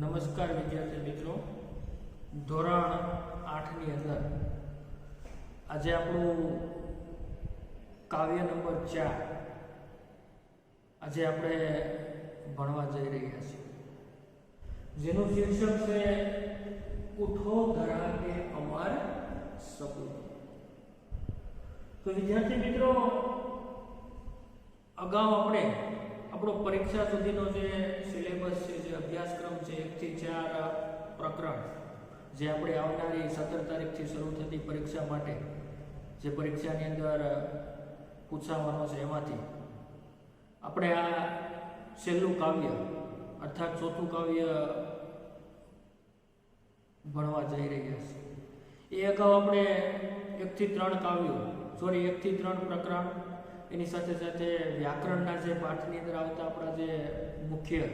નમસ્કાર વિદ્યાર્થી મિત્રો, ધોરણ 8 ની અંદર આજે આપણું કાવ્ય નંબર 4 આજે આપણે ભણવા જઈ રહ્યા છીએ, જેનું શીર્ષક છે ઉઠો ધરા કે અમર સપૂત। તો વિદ્યાર્થી મિત્રો, અગાઉ આપણે આપણો પરીક્ષા સુધીનો જે સિલેબસ છે, જે અભ્યાસક્રમ છે, 1 થી 4 પ્રકરણ જે આપણે આવનારી 17 તારીખથી શરૂ થતી પરીક્ષા માટે જે પરીક્ષાની અંદર પૂછાવાનો છે, એમાંથી આપણે આ છેલ્લું કાવ્ય અર્થાત ચોથું કાવ્ય ભણવા જઈ રહ્યા છીએ। એ અગાઉ આપણે 1 થી 3 કાવ્યો 1 થી 3 પ્રકરણ, એની સાથે સાથે વ્યાકરણના જે પાઠની અંદર આવતા આપણા જે મુખ્ય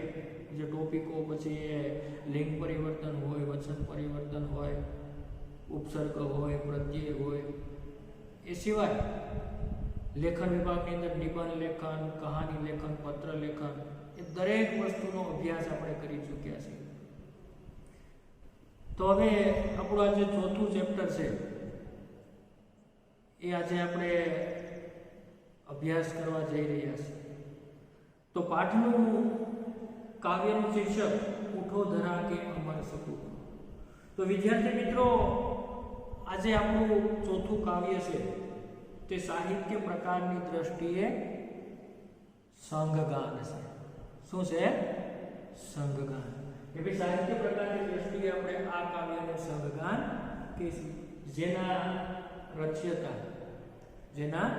જે ટોપિકો, પછી એ લિંગ પરિવર્તન હોય, વચન પરિવર્તન હોય, ઉપસર્ગ હોય, પ્રત્યય હોય, એ સિવાય લેખન વિભાગની અંદર નિબંધ લેખન, કહાની લેખન, પત્ર લેખન, એ દરેક વસ્તુનો અભ્યાસ આપણે કરી ચૂક્યા છીએ। તો હવે આપણું આ જે ચોથું ચેપ્ટર છે એ આજે આપણે અભ્યાસ કરવા જઈ રહ્યા છીએ। તો પાઠનું કાવ્યનું શીર્ષક ઉઠો ધરા કે અમર સપૂત। તો વિદ્યાર્થી મિત્રો, આજે આપણું ચોથું કાવ્ય છે તે સાહિત્ય પ્રકારની દ્રષ્ટિએ સંઘગાન છે। શું છે? સંઘગાન। કે ભાઈ સાહિત્ય પ્રકારની દ્રષ્ટિએ આપણે આ કાવ્યને સંઘગાન કહીશું, જેના રચયિતા, જેના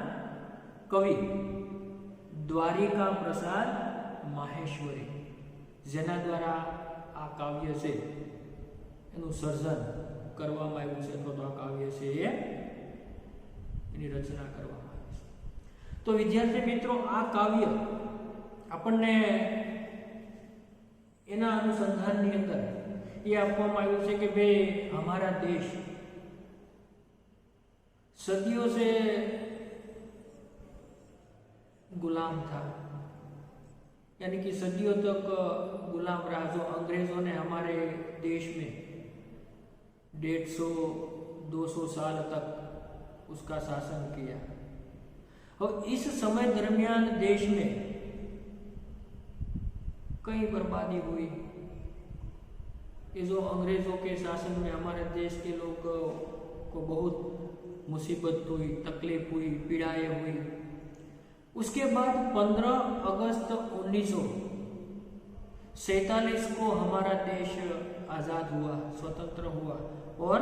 કવિ દ્વારિકા પ્રસાદ માહેશ્વરી, જેના દ્વારા આ કાવ્ય છે એનું સર્જન કરવામાં આવ્યું છે, અથવા તો આ કાવ્ય છે એની રચના કરવામાં આવી છે। તો વિદ્યાર્થી મિત્રો, આ કાવ્ય આપણને એના અનુસંધાનની અંદર એ આપવામાં આવ્યું છે કે ભાઈ हमारा देश सदियों से गुलाम था, यानी कि सदियों तक गुलाम रहा। जो अंग्रेजों ने हमारे देश में 150-200 साल तक उसका शासन किया, और इस समय दरमियान देश में कई बर्बादी हुई। ये जो अंग्रेजों के शासन में हमारे देश के लोग को बहुत मुसीबत हुई, तकलीफ हुई, पीड़ाएं हुई। उसके बाद 15 अगस्त 1947 को हमारा देश आज़ाद हुआ, स्वतंत्र हुआ, और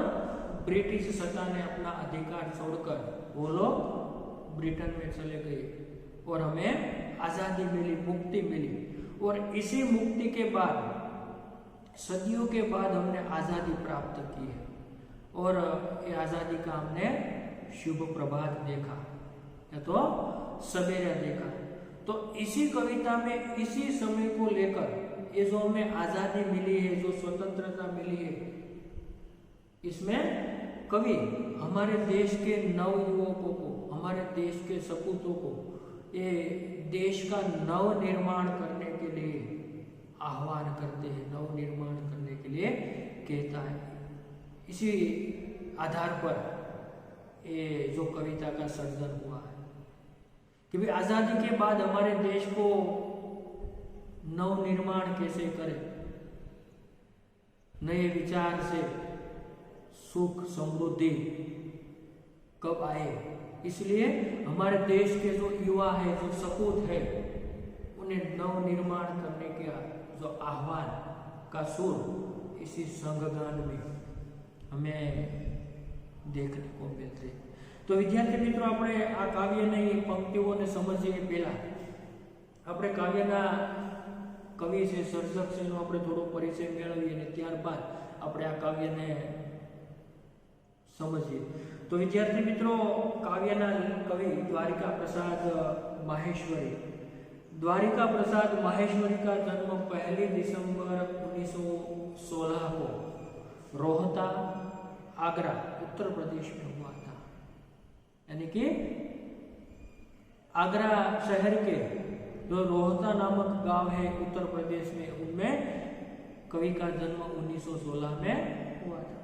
ब्रिटिश सत्ता ने अपना अधिकार छोड़कर वो लोग ब्रिटेन में चले गए और हमें आज़ादी मिली, मुक्ति मिली। और इसी मुक्ति के बाद, सदियों के बाद हमने आज़ादी प्राप्त की है, और ये आज़ादी का हमने शुभ प्रभात देखा, या तो सवेरा देखा। तो इसी कविता में इसी समय को लेकर ये जो हमें आज़ादी मिली है, जो स्वतंत्रता मिली है, इसमें कवि हमारे देश के नव युवकों को, हमारे देश के सपूतों को ये देश का नव निर्माण करने के लिए आह्वान करते हैं, नव निर्माण करने के लिए कहता है। इसी आधार पर ये जो कविता का सर्जन हुआ है कि भाई आज़ादी के बाद हमारे देश को नव निर्माण कैसे करें, नए विचार से सुख समृद्धि कब आए। इसलिए हमारे देश के जो युवा है, जो सपूत है, उन्हें नव निर्माण करने का जो आह्वान का सुर इसी संघगान में हमें देखने को मिलते। तो विद्यार्थी मित्रों, આપણે આ કાવ્યની પંક્તિઓને સમજીએ પહેલા આપણે કાવ્યના કવિ છે, સર્જક છે, એનો આપણે થોડો પરિચય મેળવીએ અને ત્યારબાદ આપણે આ કાવ્યને સમજીએ। તો વિદ્યાર્થી મિત્રો, કાવ્યના કવિ દ્વારિકા प्रसाद माहेश्वरी। द्वारिका प्रसाद माहेश्वरी का जन्म 1 दिसंबर 1916 को रोहता, आगरा, उत्तर प्रदेश में हुआ था। यानी कि आगरा शहर के जो रोहता नामक गांव है उत्तर प्रदेश में, उनमें कवि का जन्म 1916 में हुआ था।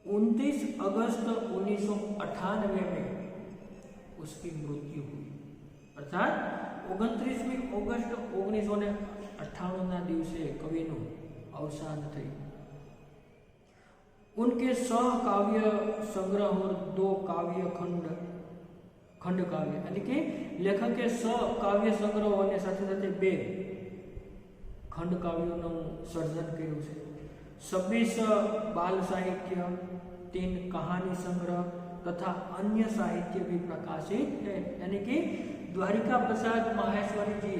29 अगस्त 1998 में उसकी मृत्यु हुई, अर्थात 29 ऑगस्ट 1998 ना दिवसे कविનું अवसान થયું। उनके सहकाव्य संग्रह और 2 काव्य खंड काव्य यानी कि लेखक के सहकाव्य संग्रह અને સાથે સાથે 2 खंड काव्योનું સર્જન કર્યું છે। 26 बाल साहित्य, 3 कहानी संग्रह तथा अन्य साहित्य भी प्रकाशित है। यानी कि द्वारिका प्रसाद माहेश्वरी जी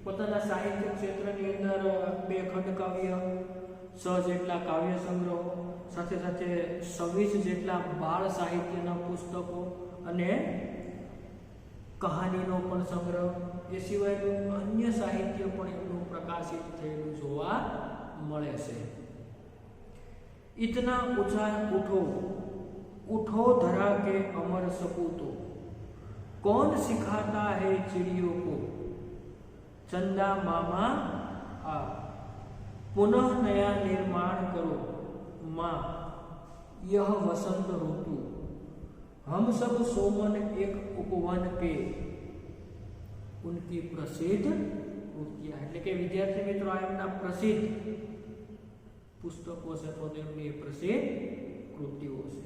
પોતાના સાહિત્ય ક્ષેત્રની અંદર 2 ખંડ કાવ્ય, 100 જેટલા કાવ્ય સંગ્રહો, સાથે સાથે 26 જેટલા બાળ સાહિત્યના પુસ્તકો અને કહાનીનો પણ સંગ્રહ, એ સિવાયનું અન્ય સાહિત્ય પણ એમનું પ્રકાશિત થયેલું જોવા મળે છે। इतना ऊंचा उठो उठो धरा के अमर सपूतो, कौन सिखाता है चिड़ियों को, चंदा मामा आ, पुनः नया निर्माण करो माँ यह वसंत ऋतु, हम सब सोमन एक उपवन के, उनकी प्रसिद्ध कृतियां એટલે કે વિદ્યાર્થી મિત્રો આ એમના પ્રસિદ્ધ પુસ્તકો છે, તો તેમની પ્રસિદ્ધ કૃતિઓ છે।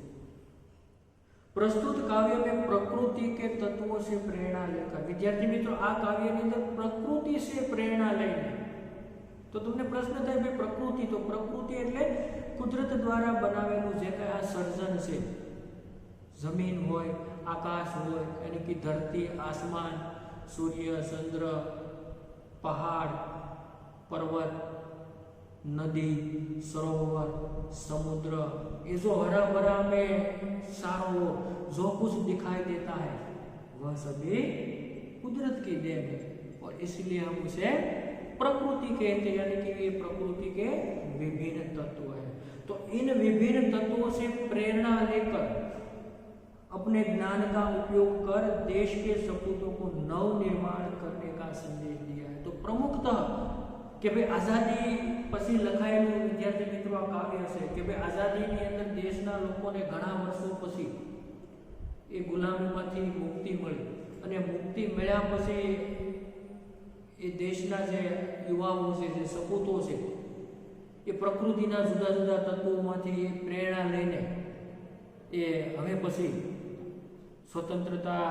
प्रस्तुत काव्य में प्रकृति के तत्वों से प्रेरणा लेकर, विद्यार्थी मित्रों आ काव्य ની અંદર પ્રકૃતિ से प्रेरणा લઈને, તો તમને પ્રશ્ન થાય ભાઈ પ્રકૃતિ, તો પ્રકૃતિ એટલે કુદરત દ્વારા બનાવેલું જે કઈ આ સર્જન છે, જમીન હોય, આકાશ હોય, यानी कि धरती, आसमान, सूर्य, चंद्र, पहाड़, पर्वत, नदी, सरोवर, समुद्र, ये जो हरा भरा में सारो जो कुछ दिखाई देता है वह सभी कुदरत की देन है, और इसलिए हम उसे प्रकृति कहते हैं। यानी कि ये प्रकृति के विभिन्न तत्व हैं। तो इन विभिन्न तत्वों से प्रेरणा लेकर अपने ज्ञान का उपयोग कर देश के सपूतों को नव निर्माण करने का संदेश दिया है। तो प्रमुखतः કે ભાઈ આઝાદી પછી લખાયેલું વિદ્યાર્થી મિત્રો આ કાવ્ય છે કે ભાઈ આઝાદીની અંદર દેશના લોકોને ઘણા વર્ષો પછી એ ગુલામીમાંથી મુક્તિ મળી, અને મુક્તિ મળ્યા પછી એ દેશના જે યુવાઓ છે, જે સપૂતો છે, એ પ્રકૃતિના જુદા જુદા તત્વોમાંથી પ્રેરણા લઈને એ હવે પછી સ્વતંત્રતા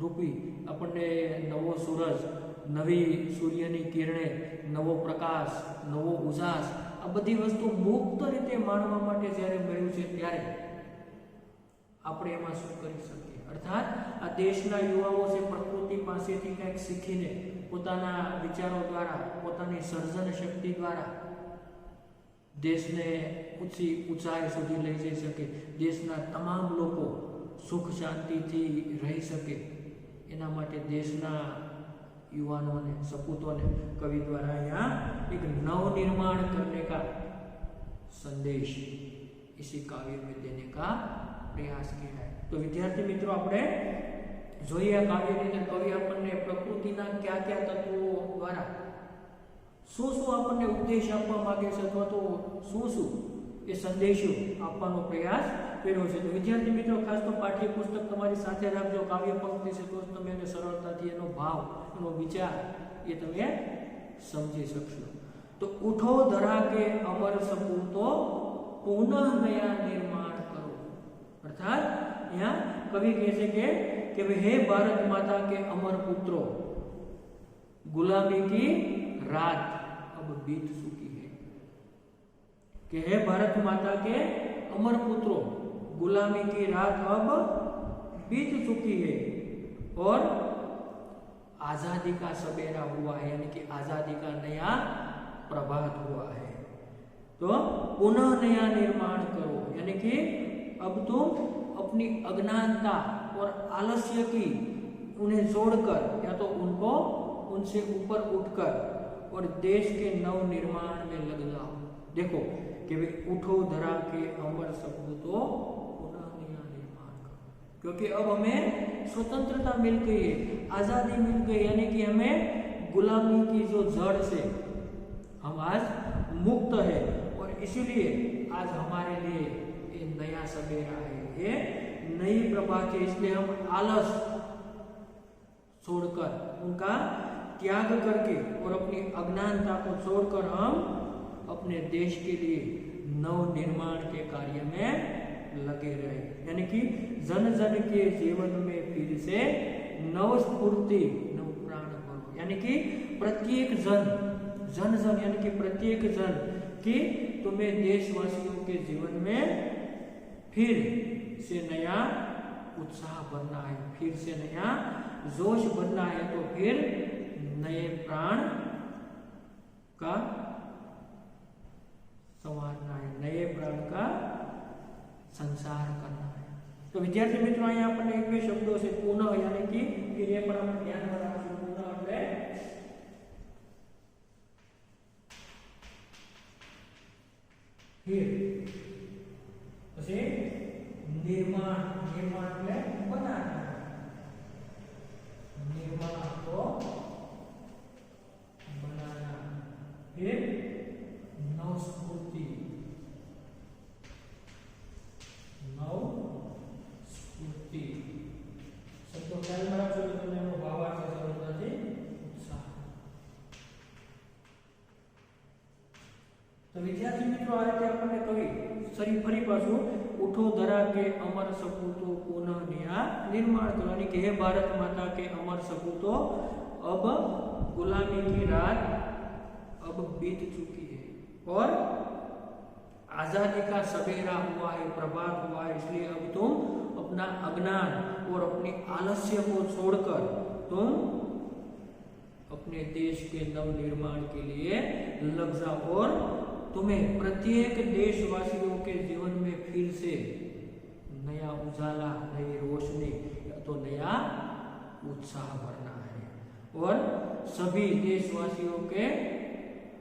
રૂપી આપણને નવો સૂરજ, નવી સૂર્યની કિરણે, નવો પ્રકાશ, નવો ઉજાસ, આ બધી વસ્તુ મુક્ત રીતે માણવા માટે જ્યારે મળ્યું છે ત્યારે આપણે એમાં શું કરી શકીએ। અર્થાત આ દેશના યુવાઓ છે પ્રકૃતિ પાસેથી કંઈક શીખીને પોતાના વિચારો દ્વારા, પોતાની સર્જન શક્તિ દ્વારા દેશને ઊંચી ઊંચાઈ સુધી લઈ જઈ શકે, દેશના તમામ લોકો સુખ શાંતિથી રહી શકે, એના માટે દેશના युवाओं ने, सपूतों ने कवि द्वारा यहाँ एक नव निर्माण करने का संदेश इसी काव्य में देने का प्रयास किया है। तो विद्यार्थी मित्रों આપણે જોઈએ આ કાવ્યની અંદર કવિ આપણને પ્રકૃતિના કયા કયા તત્વો દ્વારા શું શું આપણને ઉપદેશ આપવા માંગે છે, અથવા તો શું શું એ સંદેશો આપવાનો પ્રયાસ કર્યો છે। તો વિદ્યાર્થી મિત્રો ખાસ તો પાઠ્યપુસ્તક તમારી સાથે રાખજો, કાવ્ય પંક્તિ છે તો તમે એને સરળતાથી એનો ભાવ, એનો વિચાર એ તમે સમજી શકશો। તો ઉઠો ધરા કે અમર સપૂતો પુનઃ નયા निर्माण करो, अर्थात यहाँ कवि कहते कि हे भारत माता के अमर पुत्रों, गुलामी की रात अब बीत चुकी है। कि हे भारत माता के अमर पुत्रों, गुलामी की रात अब बीत चुकी है और आजादी का सवेरा हुआ है, यानी कि आजादी का नया प्रभात हुआ है। तो पुनः नया निर्माण करो, यानी कि अब तुम अपनी अज्ञानता और आलस्य की उन्हें छोड़कर या तो उनको उनसे ऊपर उठकर और देश के नव निर्माण में लग जाओ। देखो कि वे उठो धरा के अमर सपूतो पुनः नया निर्माण करो, क्योंकि अब हमें स्वतंत्रता मिल गई है, आजादी मिल गई, यानी कि हमें गुलामी की जो जड़ से हम आज मुक्त है और इसीलिए आज हमारे लिए ये नया सवेरा है, ये नई प्रभात है। इसलिए हम आलस छोड़कर, उनका त्याग करके और अपनी अज्ञानता को छोड़कर हम अपने देश के लिए नव निर्माण के कार्य में लगे रहे, यानी कि जन जन के जीवन में फिर से नव स्फूर्ति, नव प्राण भरो, यानी कि प्रत्येक जन यानी कि प्रत्येक जन कि तुम्हें देशवासियों के जीवन में फिर से नया उत्साह बनना है, फिर से नया जोश बनना है, तो फिर नए प्राण का संवारना है, नए प्राण का संसार करना है। तो विद्यार्थी मित्रों यहाँ पर एक भी शब्दों से पुनः यानी कि फिर ये पर हम ध्यान में રાખશું, पुनः એટલે फिर પછી निर्माण એટલે બનાવना, निर्माण को बनाना, फिर नव स्फूर्ति, शब्दों ख्याल में रखो तो तुम्हें वो भावार्थ से सरलताથી उत्साह। तो विद्यार्थी मित्रों आ रीते આપણને કવિ ફરી પાછું उठो धरा के अमर सपूतो पुनः नया निर्माण करो, यानी कि हे भारत माता के अमर सपूतो, अब गुलामी की रात अब बीत चुकी है और आजादी का सवेरा हुआ है, प्रभात हुआ है। इसलिए अब तुम अपना अज्ञान और अपनी आलस्य को छोड़कर तुम अपने देश के नव निर्माण के लिए लग जाओ और तुम्हें प्रत्येक देशवासियों के जीवन में फिर से नया उजाला, नई रोशनी तो नया उत्साह भरना है और सभी देशवासियों के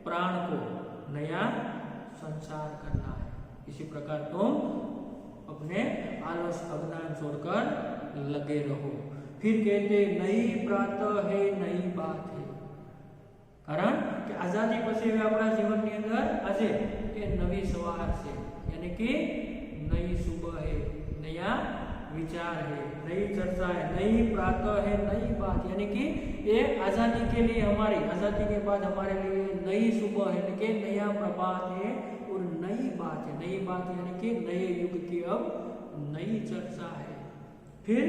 प्राण को नया संसार करना है। इसी प्रकार तुम अपने आलस अज्ञान छोड़कर लगे रहो। फिर कहते नई प्रातः है, नई बात है, कारण कि आजादी પછી આપણા જીવનની અંદર આજે એ નવી સવાર છે, यानी कि नई सुबह है, नया विचार है, नई चर्चा है, नई प्रातः है, नई बात, यानी कि ये आजादी के लिए, हमारी आजादी के बाद हमारे लिए नई सुबह है, यानी कि नया प्रभात है और नई बात है। नई बात यानी कि नए युग की अब नई चर्चा है। फिर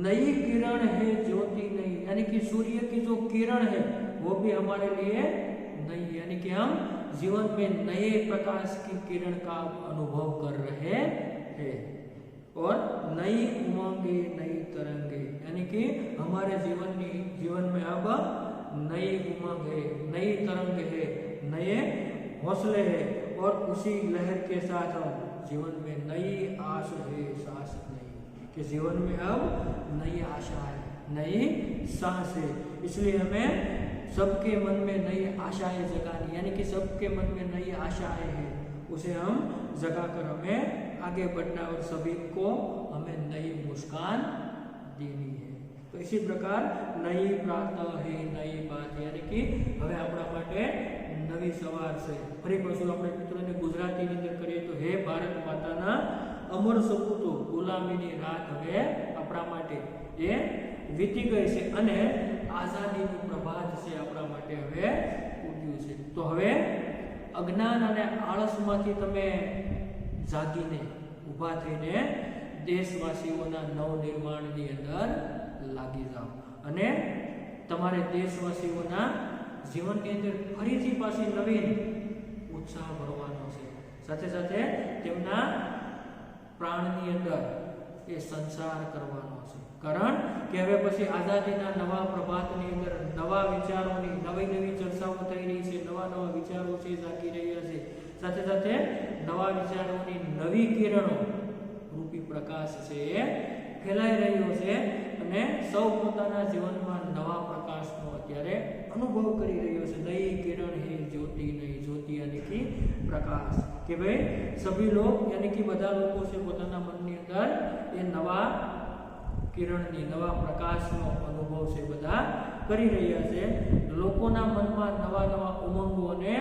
नई किरण है, ज्योति नई, यानी कि सूर्य की जो किरण है वो भी हमारे लिए नई, यानी कि हम जीवन में नए प्रकाश की किरण का अनुभव कर रहे हैं। और नई उमंगे, नई तरंगे, यानी कि हमारे जीवन में अब नई उमंग है, नई तरंग है, नए हौसले है और उसी लहर के साथ हम जीवन में नई आश है, सांस नई, कि जीवन में अब नई आशा है, नई सांस है। इसलिए हमें सबके मन में नई आशाएं जगानी, यानी कि सबके मन में नई आशाएं हैं, उसे हम जगाकर हमें आगे बढ़ना और सभी को हमें नई मुस्कान देनी है। तो इसी प्रकार नई प्रातः है, नई बात है, यानी कि हमें अपना माटे नवी सवार से। फरी पाछું આપણે મિત્રોને ગુજરાતીની અંદર કરીએ તો હે ભારત માતાના અમર સપૂતો, ગુલામીની રાત હવે આપણા માટે એ વીતી ગઈ છે અને આઝાદીની પ્રભાત છે આપણા માટે હવે ઉગ્યું છે। તો હવે અજ્ઞાન અને આળસમાંથી તમે જાગીને ઊભા થઈને દેશવાસીઓના નવનિર્માણની અંદર લાગી જાઓ અને તમારે દેશવાસીઓના જીવનની અંદર ફરીથી પાછી નવીન ઉત્સાહ ભરવાનો છે, સાથે સાથે તેમના પ્રાણની અંદર એ સંસાર કરવાનો છે। કારણ કે હવે પછી આઝાદીના નવા પ્રભાતની અંદર નવા વિચારોની નવી નવી ચર્ચાઓ થઈ રહી છે, નવા નવા વિચારો છે જાગી રહ્યા છે, સાથે સાથે નવા વિચારોની નવી કિરણો રૂપી પ્રકાશ છે એ ફેલાઈ રહ્યો છે અને સૌ પોતાના જીવનમાં નવા પ્રકાશનો અત્યારે અનુભવ કરી રહ્યો છે। નઈ કિરણ હે જ્યોતિ, નઈ જ્યોતિ यानी कि प्रकाश, कि भाई सभी लोग यानी कि બધા લોકો છે પોતાના મનની અંદર એ નવા કિરણની, નવા પ્રકાશનો અનુભવ છે બધા કરી રહ્યા છે. લોકોના મનમાં નવા નવા ઉમંગો અને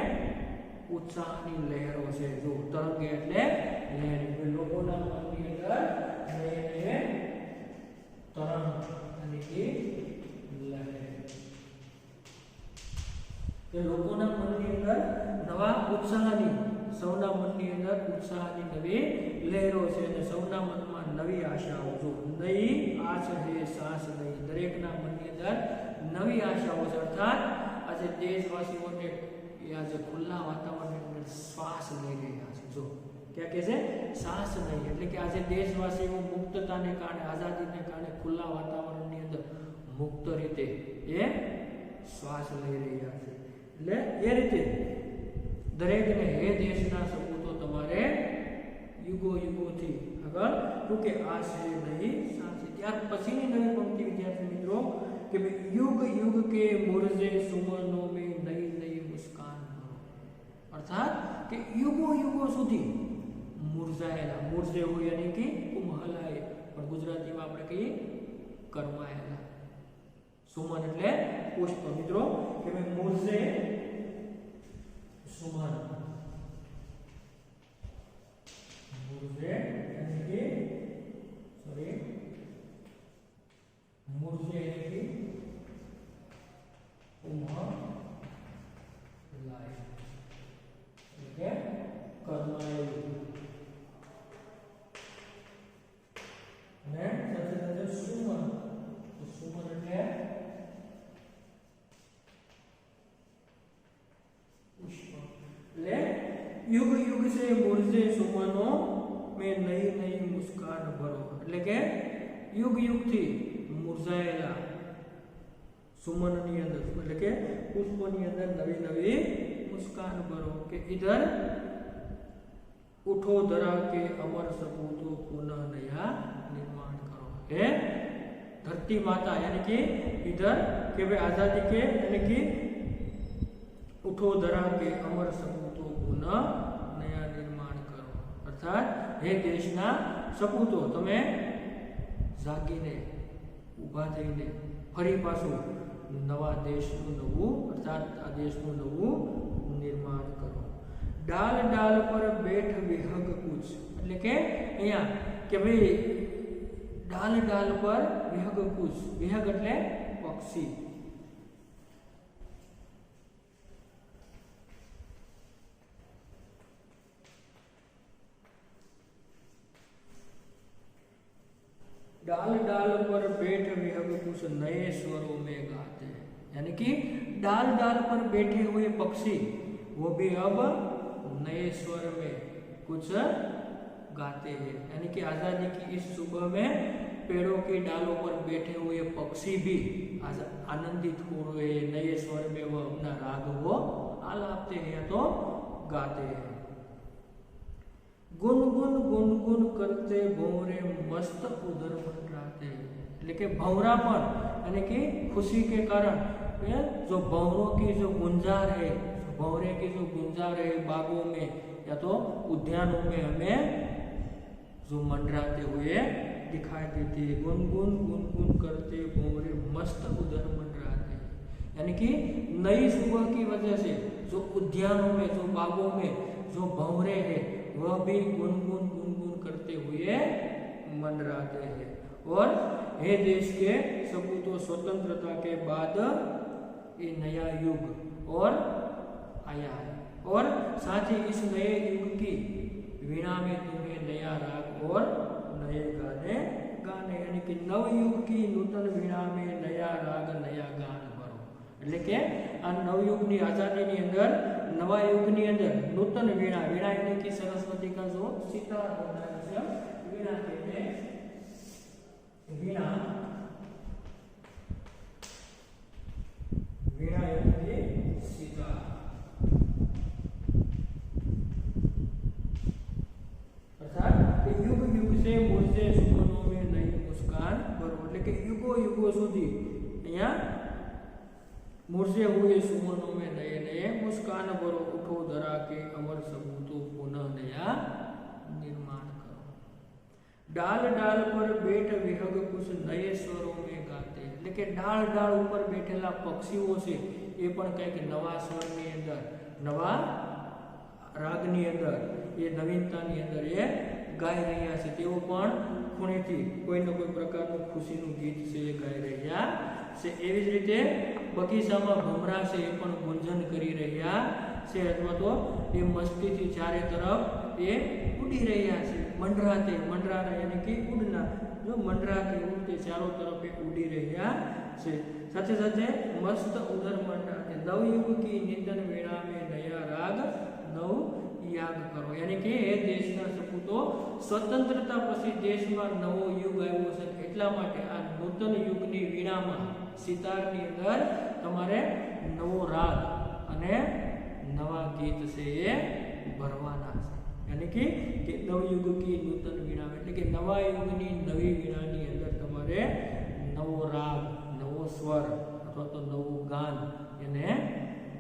ઉત્સાહની લહેરો છે. જો તરંગ એટલે લહેર, લોકોના મનની અંદર નયે તરંગ અને કે લહેર, કે લોકોના મનની અંદર નવા ઉત્સાહની, સૌના મનની અંદર ઉત્સાહની નવી લહેરો છે અને સૌના મનમાં નવી આશાઓ. જો નઈ આશ હે સાસ નહીં, દરેકના મનની અંદર નવી આશાઓ છે. અર્થાત આજે દેશવાસીઓને આજે ખુલ્લા વાતાવરણની અંદર શ્વાસ લઈ રહ્યા છે. જો ક્યાં કે છે શ્વાસ નહીં, એટલે કે આજે દેશવાસીઓ મુક્તતાને કારણે, આઝાદીને કારણે ખુલ્લા વાતાવરણની અંદર મુક્ત રીતે એ શ્વાસ લઈ રહ્યા છે. એટલે એ રીતે દરેકને હે દેશના સપૂતો તમારે યુગો યુગોથી આગળ તો કે આ છે નહીં સાચી. ત્યાર પછીની નવી પંક્તિ વિદ્યાર્થી મિત્રો કે યુગ યુગ કે મુરઝે સુમનો में नई नई मुस्कान भरो. अर्थात કે યુગો યુગો સુધી મુરઝાયેલા, મુરઝે હોય યાની કે કુમહલાય, પણ ગુજરાતીમાં આપણે કહીએ કરમાયેલા. સુમન એટલે પુષ્પ. મિત્રો કે મુરઝે સુમન, મુરઝે યાની કે સોરી मुरझे यानी कुमहलाय, એટલે કરમાયેલું. અને સાથે સાથે સુમન, તો સુમન એટલે પુષ્પ. એટલે युग युग से मुरझे सुमनो में नई नई मुस्कान भरो, એટલે કે युग युग થી મુરઝાયેલા સુમનની અંદર, એટલે કે પુષ્પની અંદર નવી નવી મુસ્કાન ભરો. કે ઇધર ઉઠો ધરા કે અમર સપૂતો પુનઃ નયા निर्माण करो. हे धरती माता यानी कि इधर के वे आजादी के यानी कि उठो धरा के अमर सपूतो पुनः नया निर्माण करो. अर्थात हे देशना सपूतो તમે જાગીને ઉભા થઈને ફરી પાછું નવા દેશનું નવું, અર્થાત આ દેશનું નવું નિર્માણ કરો. ડાલ ડાલ પર બેઠ વિહગ કુછ, એટલે કે અહીંયા કે ભાઈ ડાલ ડાલ પર વિહગ કુછ, વિહગ એટલે પક્ષી. डाल डाल पर बैठ विहग कुछ नए स्वरों में गाते हैं. यानी कि डाल डाल पर बैठे हुए पक्षी वो भी अब नए स्वर में कुछ गाते हैं. यानी कि आजादी की इस सुबह में पेड़ों के डालों पर बैठे हुए पक्षी भी आनंदित हो रहे हैं, नए स्वर में वो अपना राग वो आलापते हैं या तो गाते हैं. गुनगुन गुनगुन करते भंवरे मस्त उधर मंडराते, એટલે કે ભંવરા પણ यानी कि खुशी के कारण जो भंवरों की जो गुंजार है, भंवरे की जो गुंजार है बागों में या तो उद्यानों में हमें जो मंडराते हुए दिखाई देती है. गुनगुन गुनगुन करते भंवरे मस्त उधर मंडराते, यानी कि नई सुबह की वजह से जो उद्यानों में, जो बागों में जो भंवरे है वह भी गुनगुन गुनगुन करते हुए मंडराते हैं. और हे देश के सपूतों, स्वतंत्रता के बाद ये नया युग और आया है, और साथ ही इस नए युग की वीणा में तुम्हें नया राग और नए गाने गाने, यानी कि नव युग की नूतन वीणा में नया राग नया गान भरो. એટલે કે આ નવયુગની આઝાદીની અંદર, નવા યુગની અંદર નૂતન વીણા, વીણા એટલે કે સરસ્વતી का जो सितार होता है उसे वीणा कहते हैं. वीणा, वीणा यानी सितार. अर्थात युग युग से मुझे सुमनों में नई मुस्कान भरो, એટલે કે યુગો યુગો સુધી અહીંયા मुरझे हुए सुमनों में नए नए मुस्कान भरो. उठो धरा के अमर सपूतो पुनः नया निर्माण करो. डाल डाल पर बैठ विहग कुछ नए स्वरों में गाते, એટલે કે ડાળ ડાળ ઉપર બેઠેલા પક્ષીઓ છે એ પણ કંઈક નવા સ્વરની અંદર, નવા રાગની અંદર, એ નવીનતાની અંદર એ ગાઈ રહ્યા છે. તેઓ પણ ખૂણેથી કોઈને કોઈ પ્રકારનું ખુશીનું ગીત છે એ ગાઈ રહ્યા છે. એવી જ રીતે બગીચામાં ભમરા છે એ પણ ગુંજન કરી રહ્યા છે, અથવા તો એ મસ્તીથી ચારે તરફ એ ઉડી રહ્યા છે. મંડરાતે, મંડરાના યાની કે ઉડના, જો મંડરાતે ઉડતે ચારો તરફ એ ઉડી રહ્યા છે. સાથે સાથે મસ્ત ઉધર મંડરાતે નવયુગ કી નિંદન વેળા में नया राग नव याग કરો, યાની કે એ દેશના સપૂતો સ્વતંત્રતા પછી દેશમાં નવો યુગ આવ્યો છે, એટલા માટે આ નૂતન યુગની વીણામાં, સિતારની અંદર તમારે નવો રાગ અને નવા ગીત છે એ ભરવાના છે. યાની કે નવયુગ કી નૂતન વીણા, એટલે કે નવા યુગની નવી વીણાની અંદર તમારે નવો રાગ, નવો સ્વર અથવા તો નવું ગાન એને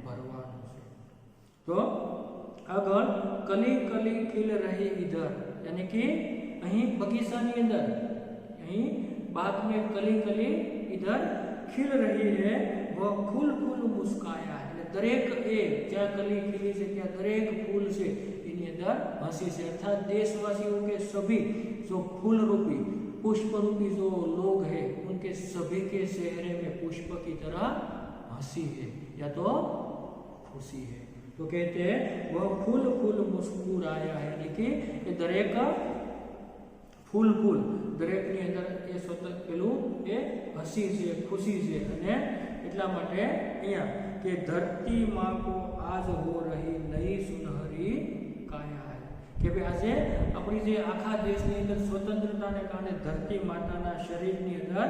ભરવાનું છે. તો આગળ કલી કલી ખીલ રહી ઇધર, યાની કે અહીં બગીચાની અંદર, અહીં बाग में कली कली इधर खिल रही है, वह फूल फूल मुस्काया है. दरेक ए ज्या कली खिली से क्या दरेक फूल से इन्हीं अंदर हंसी से, अर्थात देशवासियों के सभी जो फूल रूपी पुष्प रूपी जो लोग हैं उनके सभी के चेहरे में पुष्प की तरह हंसी है या तो खुशी है. तो कहते हैं वह फूल फूल मुस्कुराया है, यानी कि दरेक फूल फूल દરેકની અંદર એ સતત પેલું એ હસી છે, ખુશી છે. અને એટલા માટે અહીંયા કે ધરતી માં કો આજ હો રહી નઈ સુનહરી કાયા હૈ, કે ભાઈ આજે આપણી જે આખા દેશની અંદર સ્વતંત્રતાને કારણે ધરતી માતાના શરીરની અંદર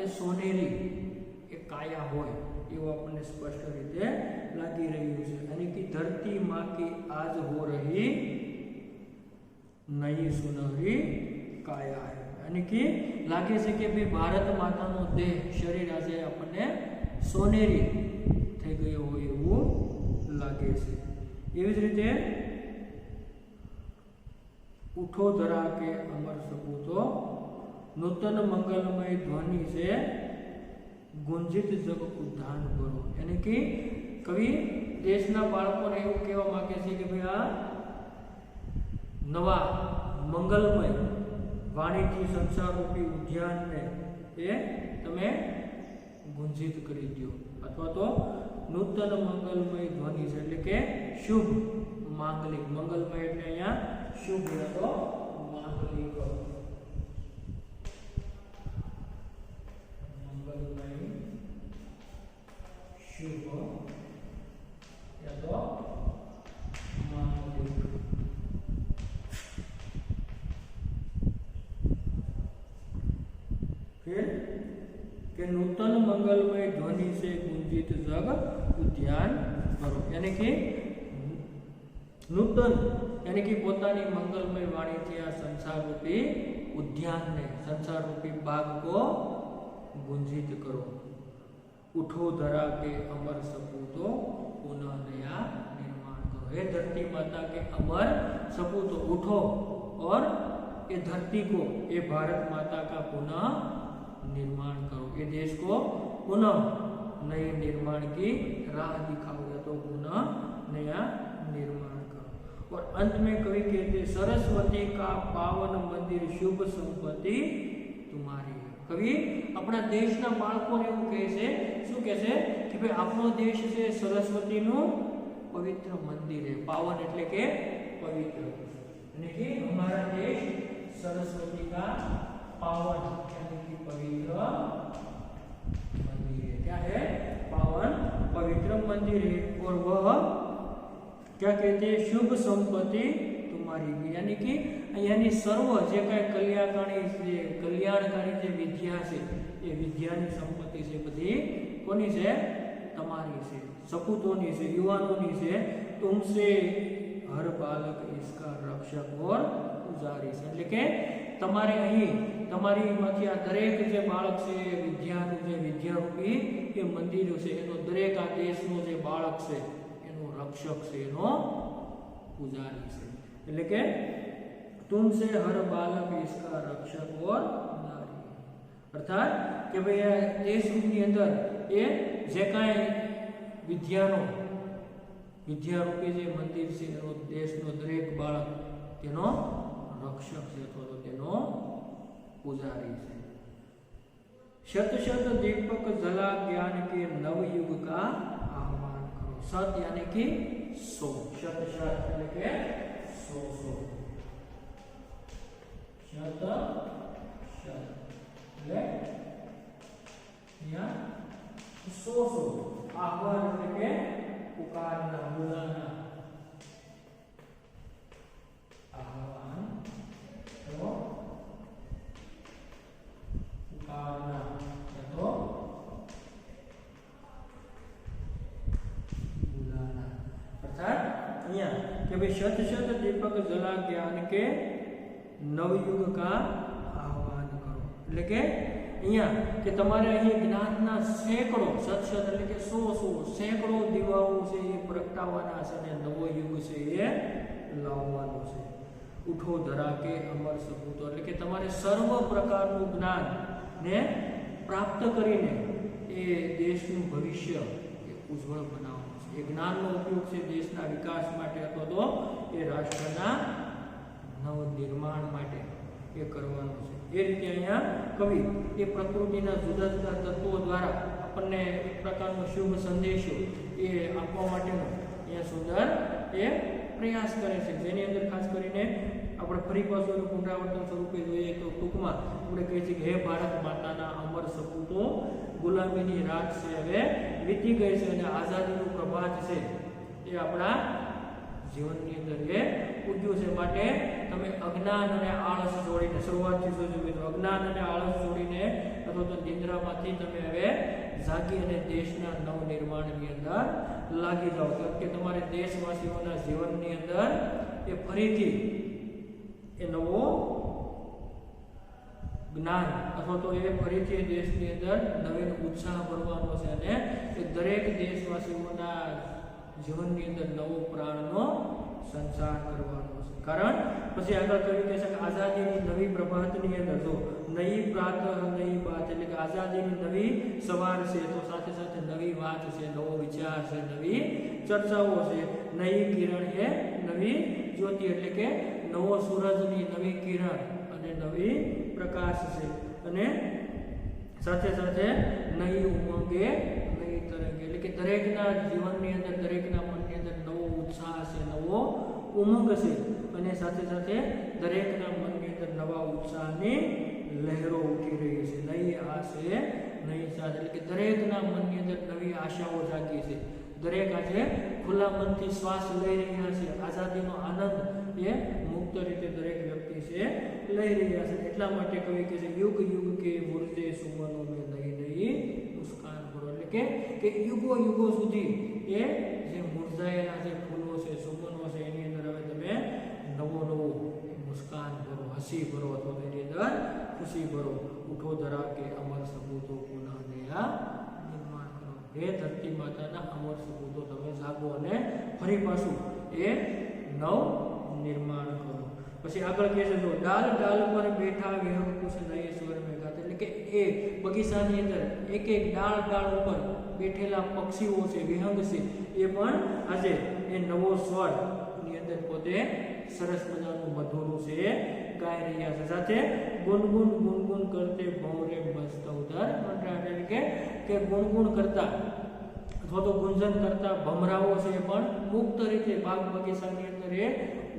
એ સોનેરી એ કાયા હોય એવું આપણને સ્પષ્ટ રીતે લાગી રહ્યું છે. અને કે ધરતી માં કી આજ હો રહી નઈ સુનહરી કાયા હૈ, यानी कि लागे से कि भाई भारत मातानो देह शरीर आज आपने सोनेरी થઈ ગયો હોય એવું લાગે છે. એવી જ રીતે उठो धरा के अमर सपूतो नूतन मंगलमय ध्वनि से गुंजित जग उद्यान भरो, यानी कि कवि देशना बाळकोने એવું કહેવા માંગે છે કે ભાઈ આ નવા મંગલમય वाणिज्य संसार रूपी उद्यान ने ये तमे गुंजित करी दियो, अथवा तो नूतन मंगलमय ध्वनि से એટલે કે શુભ માંગલિક, મંગલમય એટલે અહીંયા શુભ या तो માંગલિક, મંગલમય શુભ या तो માંગલિक. फिर के नूतन मंगलमय ध्वनि से गुंजित जग उद्यान करो, यानी कि नूतन यानी कि पोतानी मंगलमय वाणी थी आ संसार रूपी उद्यान ने, संसार रूपी बाग को गुंजित करो. उठो धरा के अमर सपूतो पुनः नया निर्माण करो. हे धरती माता के अमर सपूतो उठो और ये धरती को, ये भारत माता का पुनः निर्माण करो, ये देश को पुनः नए निर्माण की राह दिखाओ या तो पुनः नया निर्माण करो. और अंत में कवि कहते सरस्वती का पावन मंदिर शुभ संपत्ति तुम्हारी. कवि अपना देशना बाळकोने એવું કહે છે, શું કહે છે કે ભાઈ આપણો દેશ છે સરસ્વતીનું પવિત્ર મંદિર है. पावन એટલે કે પવિત્ર, यानी कि हमारा देश सरस्वती का पावन पवित्र मंदिर है. क्या है? पावन पवित्र मंदिर है. और वह क्या कहते हैं शुभ संपत्ति तुम्हारी, यानी कि यानी सर्व जे कई कल्याणकारी जे विद्या से ये विद्यानी संपत्ति से बधी कोनी से તમારી છે, સપૂતોની છે, યુવાનોની છે. तुमसे हर बालक इसका रक्षक और पुजारी છે, એટલે કે તમારે અહીં તમારીમાંથી આ દરેક જે બાળક છે વિદ્યાનું જે વિદ્યારૂપી એ મંદિર છે એનો દરેક આ દેશનો જે બાળક છે એનો રક્ષક છે, એનો પૂજારી છે. એટલે કે तुमसे हर बालक इसका रक्षक और पुजारी, अर्थात કે ભાઈ આ દેશની અંદર એ જે કાંઈ વિદ્યારૂપી જે મંદિર છે એનો દેશનો દરેક બાળક તેનો રક્ષક છે અથવા તો તેનો पुजारी से। शत शत दीपक जला ज्ञान के नवयुग का आह्वान करो। सत यानी कि 100, शत शत यानी कि 100 शत शत એટલે यहाँ 100 आह्वान એટલે કે पुकारना बुलाना आह्वान करो कि भाई शत शत दीपक जला ज्ञान के नवयुग का आह्वान करो એટલે કે અહીંયા કે તમારે અહીં જ્ઞાનના સેંકડો શત શત એટલે કે 100 સેંકડો દીવાઓ છે એ પ્રગટાવવાના છે અને નવો યુગ છે એ લાવવાનો છે। ઉઠો ધરા કે અમર સપૂતો એટલે કે તમારે સર્વ પ્રકારનું જ્ઞાન ને પ્રાપ્ત કરીને એ દેશનું ભવિષ્ય એ ઉજ્જવળ બનાવવાનું છે। એ જ્ઞાનનો ઉપયોગ છે દેશના વિકાસ માટે અથવા તો એ રાષ્ટ્રના નવ નિર્માણ માટે એ કરવાનું છે। એ રીતે અહીંયા કવિ એ પ્રકૃતિના જુદા જુદા તત્વો દ્વારા આપણને એક પ્રકારનો શુભ સંદેશો એ આપવા માટેનો અહીંયા સુંદર એ પ્રયાસ કરે છે, જેની અંદર ખાસ કરીને આપણે ફરી પાછું પુનરાવર્તન સ્વરૂપે જોઈએ તો ટૂંકમાં આપણે કહીએ છીએ કે હે ભારત માતાના અમર સપૂતો, ગુલામીની રાત છે હવે વીતી ગઈ છે અને આઝાદીનું પ્રભાત છે એ આપણા જીવનની અંદર એ ઉગ્યું છે। માટે તમે અજ્ઞાન અને આળસ છોડીને, શરૂઆતથી જોજો મિત્રો, અજ્ઞાન અને આળસ છોડીને અથવા તો નિંદ્રામાંથી તમે હવે જાગી અને દેશના નવનિર્માણની અંદર લાગી જાઓ, કારણ કે તમારે દેશવાસીઓના જીવનની અંદર એ ફરીથી એ નવો જ્ઞાન અથવા તો એ ફરીથી દેશની અંદર નવીન ઉત્સાહ ભરવાનો છે અને એ દરેક દેશવાસીઓના જીવનની અંદર નવો પ્રાણનો સંચાર કરવાનો છે। કારણ પછી આગળ કહ્યું કે આઝાદીની નવી પ્રભાતની અંદર જો નઈ પ્રાતઃ નઈ બાત એટલે કે આઝાદીની નવી સવાર છે, તો સાથે સાથે નવી વાત છે, નવો વિચાર છે, નવી ચર્ચાઓ છે। નઈ કિરણ એ નવી જ્યોતિ એટલે કે નવો સૂરજની નવી કિરણ અને નવી પ્રકાશ છે, અને સાથે સાથે નઈ ઉમંગે નઈ તરંગ એટલે કે દરેકના જીવનની અંદર, દરેકના મનની અંદર નવો ઉત્સાહ છે, નવો ઉમંગ છે, અને સાથે સાથે દરેકના મનની અંદર નવા ઉત્સાહની લહેરો ઉઠી રહી છે। નઈ આશ છે, નઈ સાથ એટલે કે દરેકના મનની અંદર નવી આશાઓ જાગી છે, દરેક આજે ખુલ્લા મનથી શ્વાસ લઈ રહ્યા છે, આઝાદીનો આનંદ એ મુક્ત રીતે દરેક વ્યક્તિ છે લઈ રહ્યા છે। એટલા માટે કવિ કહે છે યુગ યુગ કે મુર્દે સુમનો મેં નઈ નઈ મુસ્કાન ભરો એટલે કે યુગો યુગો સુધી એ જે મુરઝાયેલા જે ફૂલો છે, સુમનો છે, એની અંદર હવે તમે નવો નવો મુસ્કાન ભરો, હસી ભરો અથવા એની અંદર ખુશી ભરો। ઉઠો ધરા કે અમર સપૂતો પુનઃ નયા નિર્માણ કરો। હે ધરતી માતાના અમર સપૂતો તમે જાગો અને ફરી પાછું એ નવ નિર્માણ કરો। પછી આગળ કહે છે જો ડાલ ડાલ પર બેઠા વિહંગ કુશ નયે સ્વર મેં ગાતે એટલે કે એ બગીચાની અંદર એક એક ડાળ ડાળ ઉપર બેઠેલા પક્ષીઓ છે, વિહંગ છે, એ પણ આજે એ નવો સ્વર ની અંદર પોતે સરસ મજાનું મધુરું છે ગાઈ રહ્યા છે। સાથે ગુનગુન ગુનગુન કરતે ભૌરે મસ્ત ઉધર મંડરાટ એટલે કે ગુનગુન કરતા અથવા તો ગુંજન કરતા ભમરાઓ છે એ પણ મુક્ત રીતે બાગ બગીચાની અંદર એ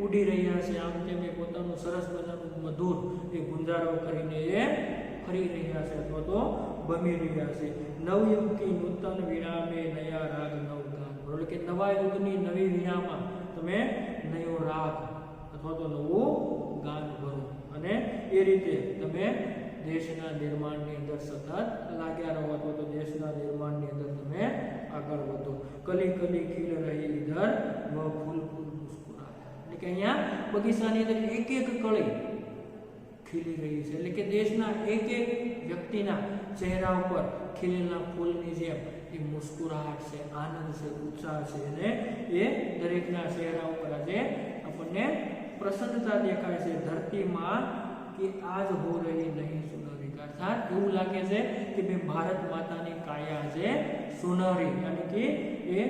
ઉડી રહ્યા છે, આમ તેમ એ પોતાનું સરસ મજાનું મધુર એ ગુંજારો કરીને એ ફરી રહ્યા છે અથવા તો બમી રહ્યા છે। નવયુગ કી નૂતન વિરામે નયા રાગ નવ ગાન એટલે કે નવા યુગની નવી વિરામાં તમે નવો રાગ અથવા તો નવું ગાન ભરો અને એ રીતે તમે દેશના નિર્માણની અંદર સતત લાગ્યા રહો અથવા તો દેશના નિર્માણની અંદર તમે આગળ વધો। કલી કલી ખીલ રહી ઇધર વ ફૂલ ફૂલ મુસ્કુરાતા એટલે કે અહીંયા બગીચાની અંદર એક એક કળી ખીલી રહી છે એટલે કે દેશના એક એક વ્યક્તિના ચહેરા ઉપર ખીલેલા ફૂલની જેમ એ મુસ્કુરાહટ છે, આનંદ છે, ઉત્સાહ છે, અને એ દરેકના ચહેરા ઉપર આજે આપણને પ્રસન્નતા દેખાય છે। ધરતી માં કે આજ હો રહી નહીં સુનો વિકાસ अर्थात એવું લાગે છે કે ભાઈ ભારત માતાની કાયા છે सुनहरी यानी कि ये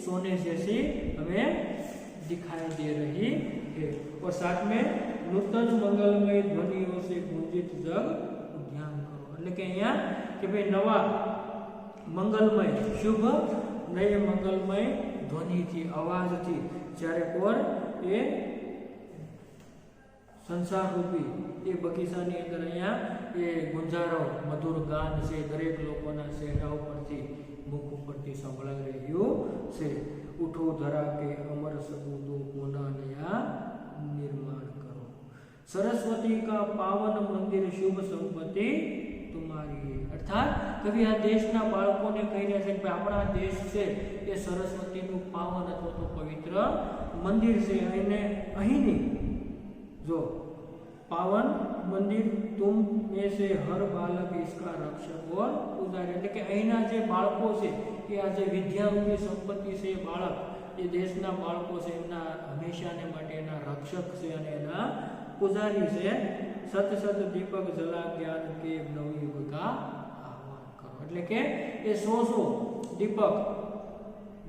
सोने जैसी हमें दिखाई दे रही है। और साथ में नूतन मंगलमय ध्वनियों से गुंजित जग ध्यान करो એટલે કે અહીંયા કે ભાઈ નવા મંગલમય શુભ નય મંગલમય ધ્વનિથી અવાજથી જ્યારે કોર એ સંસાર રૂપી એ બગીચાની અંદર અહીંયા એ ગુંજારો મધુર ગાન છે દરેક લોકોના ચહેરા ઉપરથી મુખ ઉપરથી સંભળાઈ રહ્યું છે। ઉઠો ધરા કે અમર સબૂતો પુનઃ નયા निर्माण करो सरस्वती का पावन मंदिर शुभ संपत्ति तुम्हारी अर्थात कभी आ देशना बाळकोने कही રહ્યા છે કે આપણા દેશ છે એ સરસ્વતીનું પાવન અથવા તો પવિત્ર મંદિર છે અને અહીંની जो पावन मंदिर तुम में से हर बालक इसका रक्षक और पुजारी એટલે કે અહીંના જે બાળકો છે એ આ જે વિદ્યારૂપી સંપત્તિ છે એ બાળક એ દેશના બાળકો છે એમના હંમેશાને માટે એના રક્ષક છે અને એના પુજારી છે। સત સત દીપક જલા જ્ઞાન કે નવયુગ કા આહવાન કરો એટલે કે એ 100 દીપક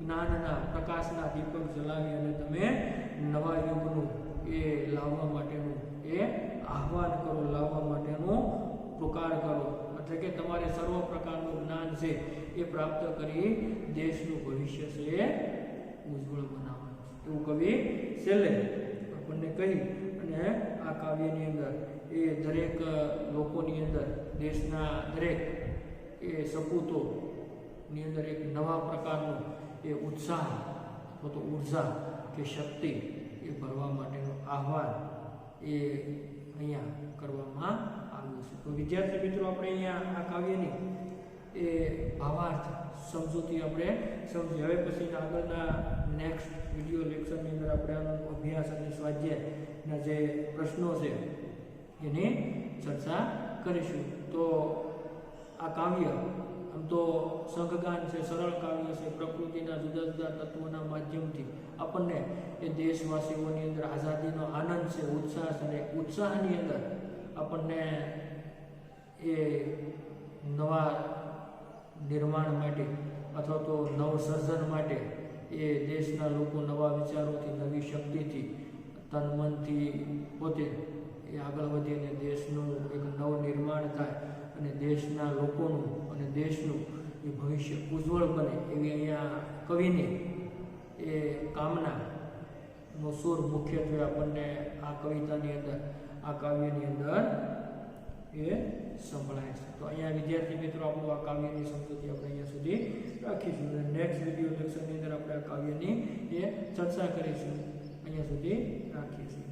જ્ઞાનના પ્રકાશના દીપક જલાવી અને તમે નવા યુગનું એ લાવવા માટેનું એ આહવાન કરો લાવવા માટેનો પુકાર કરો એટલે કે તમારે સર્વ પ્રકારનું જ્ઞાન છે એ પ્રાપ્ત કરી દેશનું ભવિષ્ય છે એ ઉજ્જવળ બનાવવાનું એવું કવિ છેલ્લે આપણને કહી અને આ કાવ્યની અંદર એ દરેક લોકોની અંદર દેશના દરેક એ સપૂતોની અંદર એક નવા પ્રકારનો એ ઉત્સાહ અથવા તો ઉર્જા કે શક્તિ એ ભરવા માટેનું આહવાન એ અહીંયા કરવામાં આવ્યું છે। તો વિદ્યાર્થી મિત્રો આપણે અહીંયા આ કાવ્યની એ ભાવાર્થ સમજૂતી આપણે સમજી હવે પછીના આગળના નેક્સ્ટ વિડીયો લેક્ચરની અંદર આપણે આનો અભ્યાસ અને સ્વાધ્યાયના જે પ્રશ્નો છે એની ચર્ચા કરીશું। તો આ કાવ્ય આમ તો સંઘગાન છે સરળ કાવ્ય છે પ્રકૃતિના જુદા જુદા તત્વોના માધ્યમથી આપણને એ દેશવાસીઓની અંદર આઝાદીનો આનંદ છે ઉત્સાહ છે અને ઉત્સાહની અંદર આપણને એ નવા નિર્માણ માટે અથવા તો નવસર્જન માટે એ દેશના લોકો નવા વિચારોથી નવી શક્તિથી તન મનથી પોતે એ આગળ વધે અને દેશનું એક નવ નિર્માણ થાય અને દેશના લોકોનું અને દેશનું એ ભવિષ્ય ઉજ્જવળ બને એવી અહીંયા કવિની એ કામનાનો સુર મુખ્યત્વે આપણને આ કવિતાની અંદર આ કાવ્યની અંદર એ સંભળાય છે। તો અહીંયા વિદ્યાર્થી મિત્રો આપણું આ કાવ્યની સમજૂતી આપણે અહીંયા સુધી રાખીશું અને નેક્સ્ટ વિડીયો લેક્ચરની અંદર આપણે આ કાવ્યની એ ચર્ચા કરીશું અહીંયા સુધી રાખીએ છીએ।